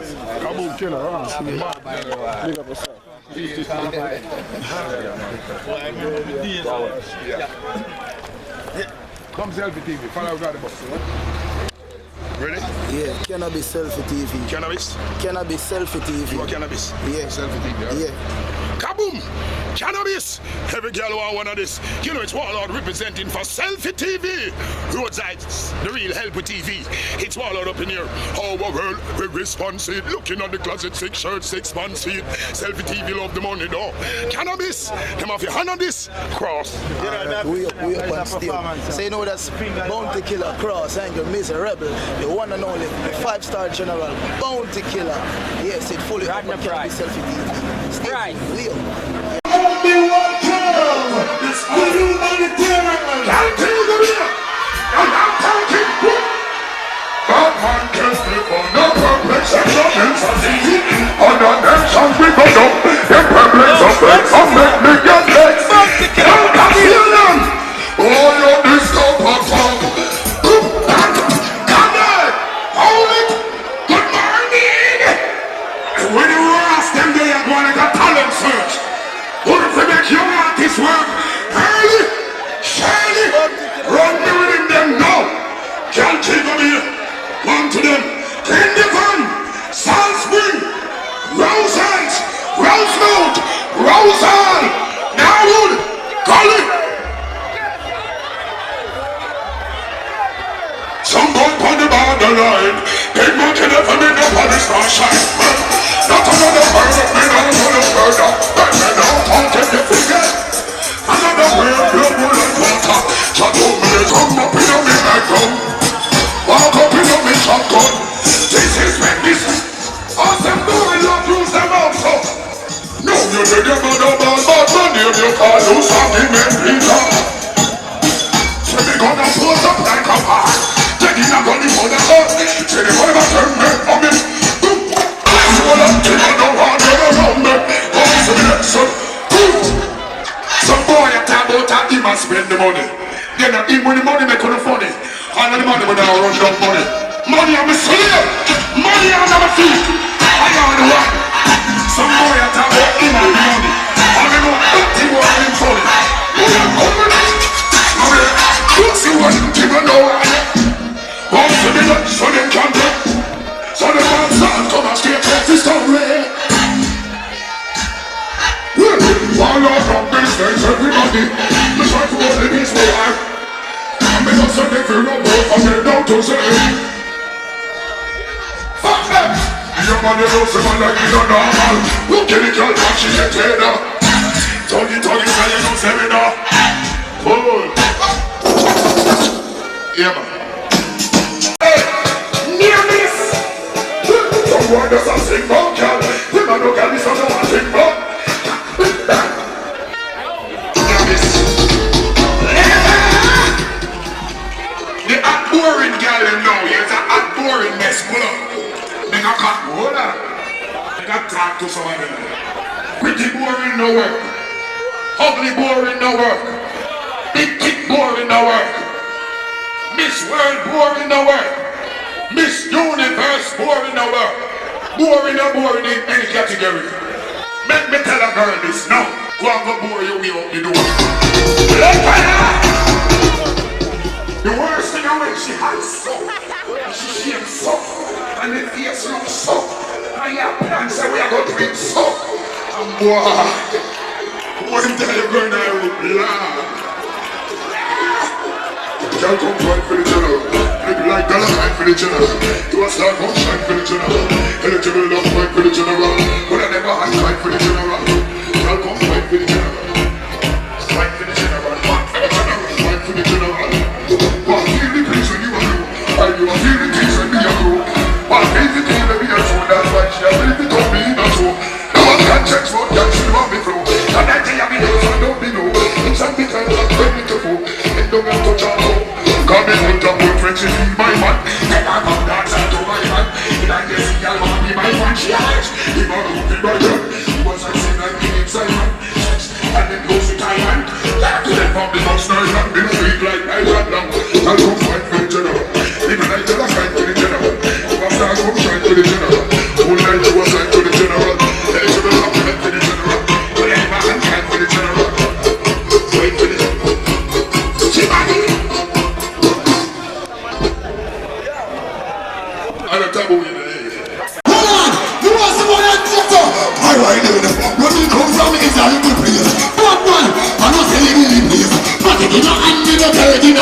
Kaboom killer, huh? Big up yourself. Come Selfie TV, follow God the bus. Ready? Yeah, Cannabis Selfie TV. Cannabis? Cannabis Selfie TV. You want cannabis? Yeah. Selfie TV, Yeah. Kaboom! Cannabis! Every girl want one of this. You know it's Warlord representing for Selfie TV. Roadsides, the real help with TV. It's Warlord up in here. Our world, we responsive. Looking at the closet, 6 shirts, 6 pants seat. Selfie TV love the money though. Cannabis! Them have your hand on this. Cross. We up on still. So you know that's Bounty Killer, Cross, Angel, Miserable, the one and only 5-star general, Bounty Killer. Yes, it fully up on Cannabis Selfie TV. Still, right. We up. Batman can't sleep on no perplex and no mentality. On the next song we go down, them perplex of legs, and make me get legs. Don't feel them. Oh, you're this cup of fun. Come on, hold it. Good morning. And when you ask them, they are going like a talent search. What if we make young artists work? Early, Shirley, run me with them now. Can't keep them here. One to them, Clinton, Salt Spring, Rosehans, Rosemount, Rosehall, Norwood, Gully. Some boy on the borderline, they not enough for me, no police not shine. Not another word of me, not another word of me, not talk if you forget. Another word, blood, wool and water. So told me to come up in a midnight come. Walk up in a shotgun. This is when this all them doing love use them also. No, you did your mother bad man name you call you Sammy Mendoza. So they gonna pose up like a bar. Taking a gun for the earth. Say they gonna turn me on me. I'm gonna kill you no one around me. Come to the next one. Some boy at about he must spend the money. Then him when the money make it funny. All of the money when I run down money. Money on my slave. Money on my feet. I got the one. Some boy at top of him and money. I don't know what he was in for. Boy, I'm coming. Don't see what you know. Once to be done, so they can do. So the man's son come and stay for this story. While I'm from business, everybody. The try to hold it this way. I'm in a Sunday for no more, I'm in out to say. Fuck them! Your money knows him like he's a normal. Look at it, girl, she get it up. Tuggy, say you don't say me now. Cool. Yeah, man. Hey, near this! Someone does a sing about girl. The man who got this on the one sing about. The hot boring girl them now, yes, a hot boring mess, pull up. They got cut, hold on. They got talk to someone them. Pretty boring no work. Ugly boring no work. Big kick boring no work. Miss World boring no work. Miss Universe boring no work. Boring no boring in any category. Make me tell a girl this now. Go and go bore you way up the door. The worst thing I when she has so, she shapes so, and the face looks so, and your plans say we are going to drink so. And boy, one time you're going to laugh. Y'all come fight for the general. If you like dollar, fight for the general. You a star, come shine for the general. Eligible love, fight for the general. But I never had fight for the general. Y'all come fight for the general. Fight for the general. Fight for the general. But feel the peace when you are you. And you are feeling peace when me are you. But feel the pain when me are so. That's why she has been told me not so. No one can check so that she want me through. And I tell you me know so don't be no. It's a bit like a friendly to fool. And don't have to jump out. Come in with your good friends, she be my man. Then I come dance to my man. And I guess he can want be my man. She has. He want to be my girl. He was like saying like me inside man. And then goes to Thailand. Back to the from the box now. And been sweet like I got long. I'll come fight for the general. Even I tell a fight for the general. Come start come fight for the general.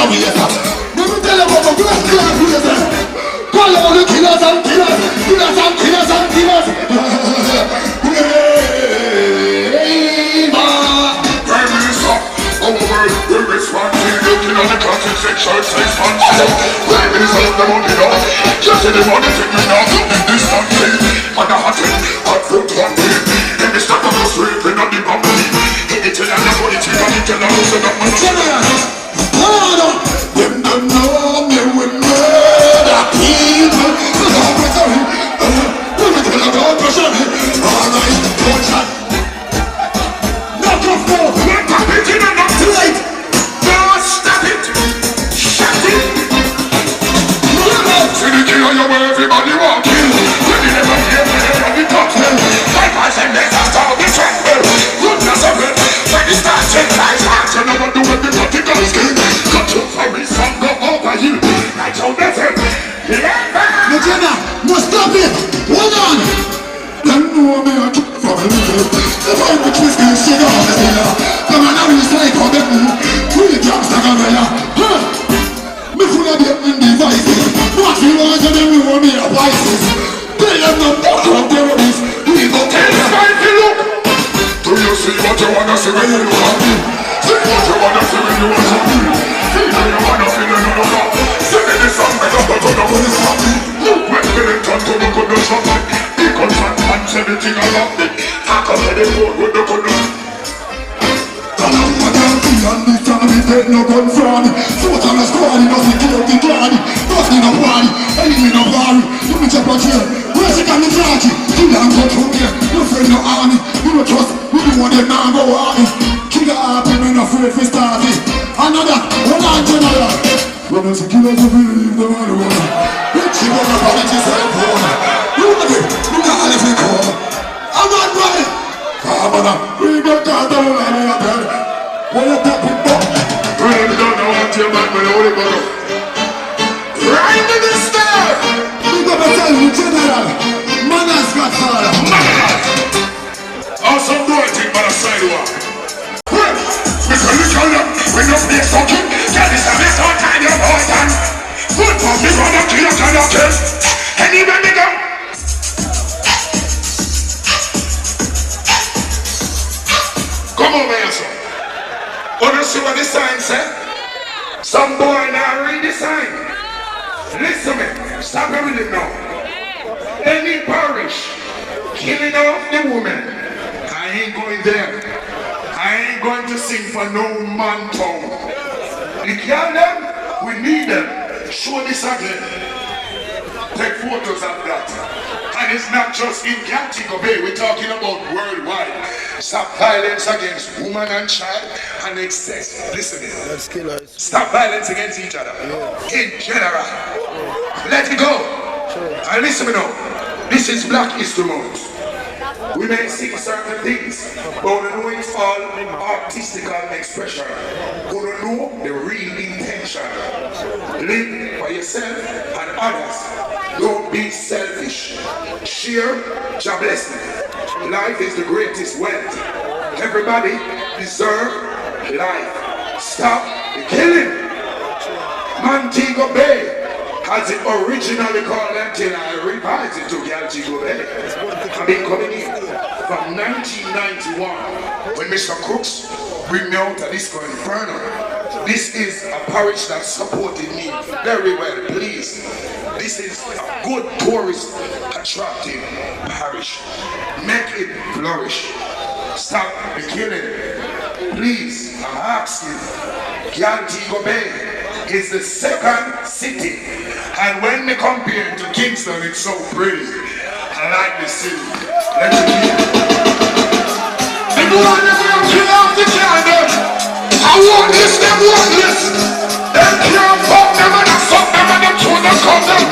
a waste. Let me tell you about my great class waste. Call all the killers and killers, killers and killers and killers. Looking on the classic section, 6 months ago. Where is all the money now? Just in the money thing you know. In this country, on the hot thing, hot foot hungry. In the stop of the street, in the company. In the tell you the money thing, and the tell you who's the money. Them don't know me will murder people. Let me tell you about pressure. Alright, one shot. Knock off now. Knock off it in and knock too late. Stop it! Shut it! See the killer you where everybody walking. When you never hear the head of the cocktail. Like I said, let's have all the tranquil. Goodness of it. When you start to fly hard, you never do what the particle skin. Got to hurry, son, go over you. Right on that head. No, Jenna, no, stop it. Hold on. Them know me, I keep from a little. The boy with this guy, shake off the dealer. The man I will say, come back. We can't stop a fire. Me full of the devices. What you want to them, you want me a vices. Tell them no fuck up terrorists. We go tell them. Look! Do you see what you wanna see when you look at me? See what you wanna see when you watch me? See what you wanna see when you look at me? Sing me this song, make up the gun when it's happy. Look when Billy turn to look at the shop. He confront and say the thing around me. I come to the road with the gun. And this time we take no gun from Foot on a squad, no security guard. Nothing in a party, enemy in a party. You me chop a chair, where's the camouflage? Kill and go through here, no friend, no army. You no trust, we do want them now go army. Kill the happy, men afraid for starting. Another, hold on general. When the killers will believe the man who rich you on the quality cell phone. You want it, you got all if you call. I'm not running. Come on, we got caught on the line of your bed. When you tap it up, really don't know what you're man with the Holy Ghost. Right to the start! We got to tell you, General, man has got father. Awesome boy thing by the sidewalk. Well, because you tell them, when you play something, tell this a mess all time you're more than. Good for me, brother, kill your kind of kiss. Anybody go? Come over here, son. Want to see what the sign said? Some boy now read the sign. Listen me, stop reading now. Any parish killing off the woman, I ain't going there. I ain't going to sing for no man tongue. The girl them, we need them. Show this again. Take photos of that. And it's not just in Antigua Bay, we're talking about worldwide. Stop violence against woman and child and excess. Listen here. That's killers. Stop violence against each other. In general. Let it go. And listen me now. This is Black History Month. We may sing certain things, but we know it's all artistical expression. We don't know the real intention. Live for yourself and others. Don't be selfish. Share your blessing. Life is the greatest wealth. Everybody deserves life. Stop the killing. Montego Bay, as it originally called until I revised it to Montego Bay. I've been coming in from 1991 when Mr. Crooks bring me out of Disco Inferno. This is a parish that supported me very well, please. This is a good tourist attractive parish. Make it flourish. Stop the killing. Please, I'm asking. Montego Bay is the second city. And when they compare to Kingston, it's so pretty. I like the city. Let's begin. And the one that's going to kill off the candle. I want this, them want this. Them can't fuck them and I suck them and them throw them come down.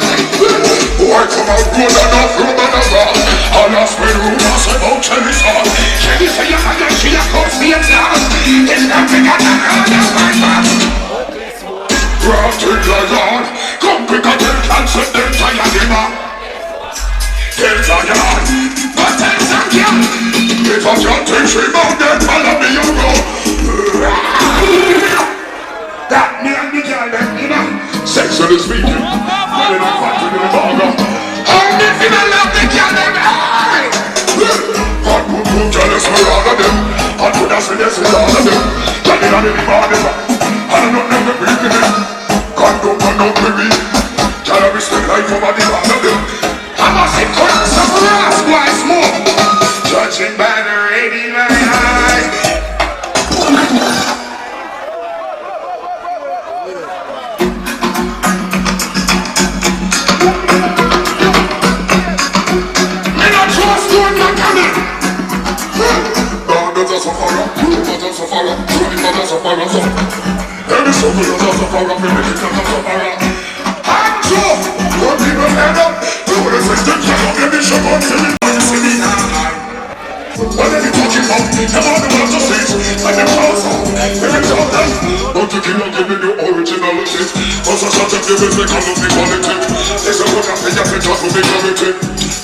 Boy, come out good enough, room and a rock. All us spread rumors about Kelly song. Kelly say you have your shit, cause me and now. It's not big at the hand of my man. Rotted lion, come quick and tell set them tired in a. Tell lion, but tell some girl. If I can't take she mountain, follow me and go. That me and the girl sincerely speaking. When I fight with the father, I'm missing a love that can never hide. God would move jealous for all of them. God would have said yes for all of them. Tell me how they bought them. I don't know them to breathe in them. God don't want no baby. Tell her respect like nobody all of them. I must say, cut some grass, why smoke? Judging by the red in my eyes. Every summer you just suffer up, every day you suffer up. I'm true, what people head up, do the system, you know, every show on TV, you see me now. When they talk it up, them all the ones to say, and them close up, every talk them. But you cannot give me the originality, also shut up the respect and love the quality. They say what I say, you can just be clarity.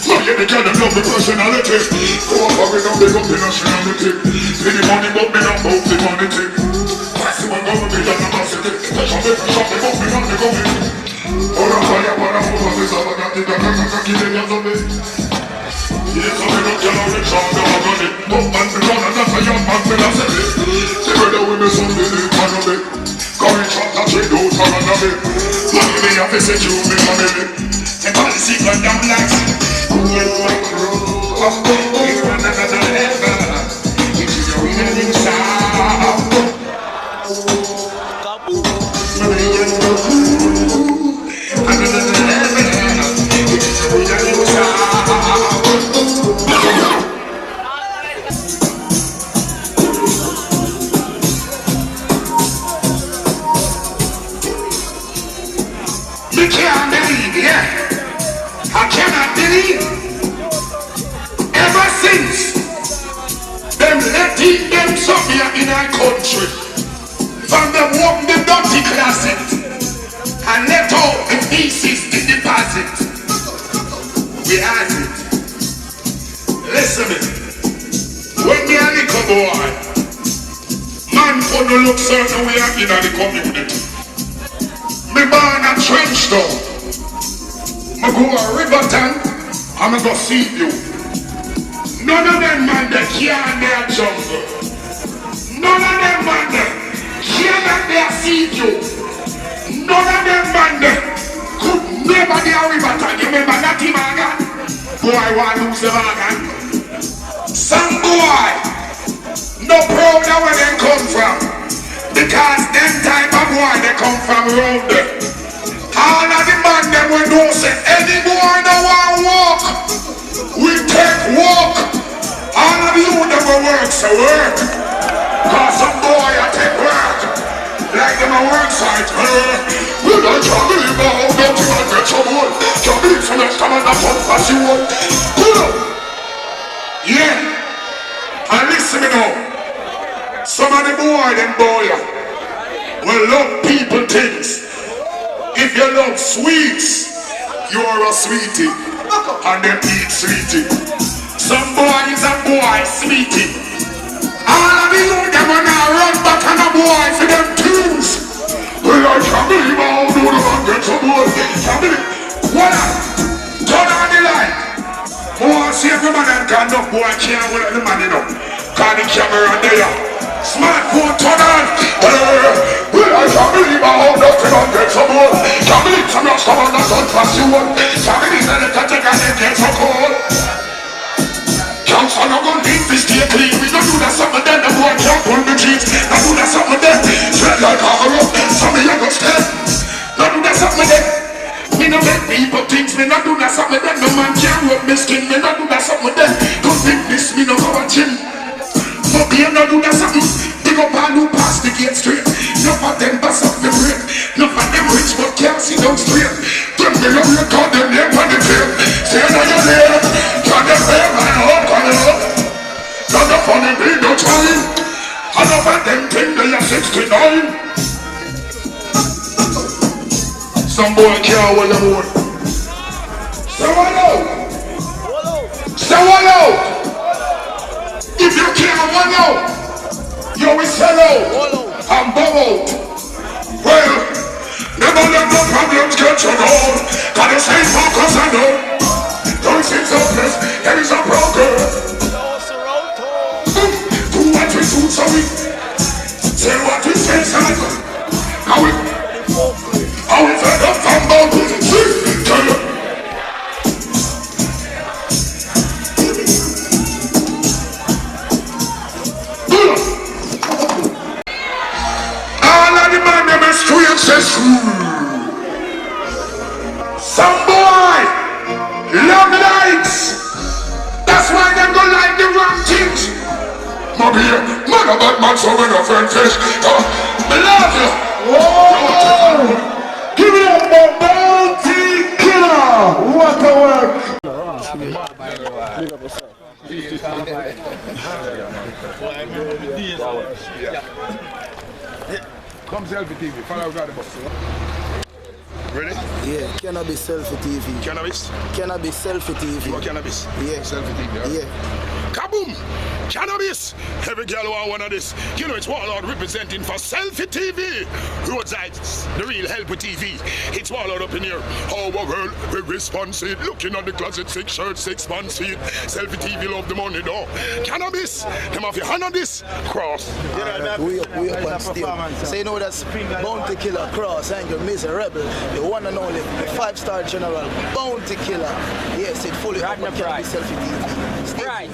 Now you the kind of love the personality. Go up and we don't big up the nationality. See the money, but me not both the money thing. Maximum government and capacity. Special me for shopping, but me not the government. Or a fire, or a fool, or a salad, and the kaka killing your zombie. Yes, I don't tell how rich I'm gonna run it. Don't man be run, and that's a young man philosophy. See where the women sound in the economy. Courage from that trade out for another. Money me have to set you me family. The policy got down like you might grow up with another level. It is your winning sound. You can't believe, yeah. I cannot believe. Ever since them letting them somewhere in our country, from them open the dirty closet and let out the pieces in deposit. We has it. Listen me. When me a little boy, man couldn't look certain way in the community. Me born a trench town. Me go a Riverton and me go see you. None of them man that can't be a jungle. None of them man that can't be a see you. None of them man that could never be a Riverton. You remember that team again? Boy want to lose the wagon. Some boy no proud of where they come from. Because them type of boy they come from round there. All of the man them we know say any boy no want walk, we take walk. All of you them will work so work. Cause some boy I take work. Like them a work site. We don't trouble him out, don't you want to get trouble. Trouble him so much come on the front pass you up. Pull up. Yeah. And listen me now. Some of the boy, them boy, will love people things. If you love sweets, you are a sweetie, and they eat sweetie. Some boy is a boy, sweetie. All of the youth, them will now run back on a boy for them tunes. Well, I can't believe how do the man get some boy. Can't believe. Voila! Turn on the light. Oh, see every man that can enough boy can't hold the man enough. Call the camera there. Smartphone turn on. Well, I can't believe how nothing on get some more. Can't believe some of someone that don't pass you on. Can't believe that they can take and get so cold. Council not gonna leave this day clean. We don't do that something then. The boy can't pull the jeans. Don't do that something then. Sweat like a rope. Some of you go step. Don't do that something then. Me no make people think. Me not do that something then. No man can't rub me skin. Me not do that something then. Don't think this. Me no go at him. But me no do that something. Big up all who pass the gate straight. Enough of them bust up the break. Enough of them rich but can't see down straight. Them me love you call them name on the tape. Say now you there. Can them pay my home call it up. Not the funny me no time. Enough of them think they are 69. Some boy can't hold them on. Say what out. Say what out. If you can't hold out, you will sell out and bow out. Well, them don't let no problems get you down. Gotta stay focused and know. Don't seem so blessed, there is a broker. Do what we do, so we say what we say, son. How we fed up from mountains. Tell you. All of the man them is straight says some boy love likes. That's why them go like the wrong things. Mother here, mother bad man, so we no friend fish. Me love you. Whoa! Give it up for Bounty Killer! What a work! Come selfie TV, follow God the bus. Ready? Yeah, cannabis selfie TV. Cannabis? Cannabis selfie TV. You want cannabis? Yeah. Selfie TV, Yeah. Kaboom! Cannabis! Every girl want one of this. You know it's Warlord representing for Selfie TV. Roadsides, the real help with TV. It's Warlord up in here. Our world, we responsive. Looking at the closet, 6 shirts, 6 pants seat. Selfie TV love the money though. Cannabis! Them have your hand on this. Cross. We up and still. So you know that's Bounty Killer, Cross, Anger, Miser, Rebel, the one and only, the 5-star general, Bounty Killer. Yes, it fully up on Cannabis Selfie TV. Right.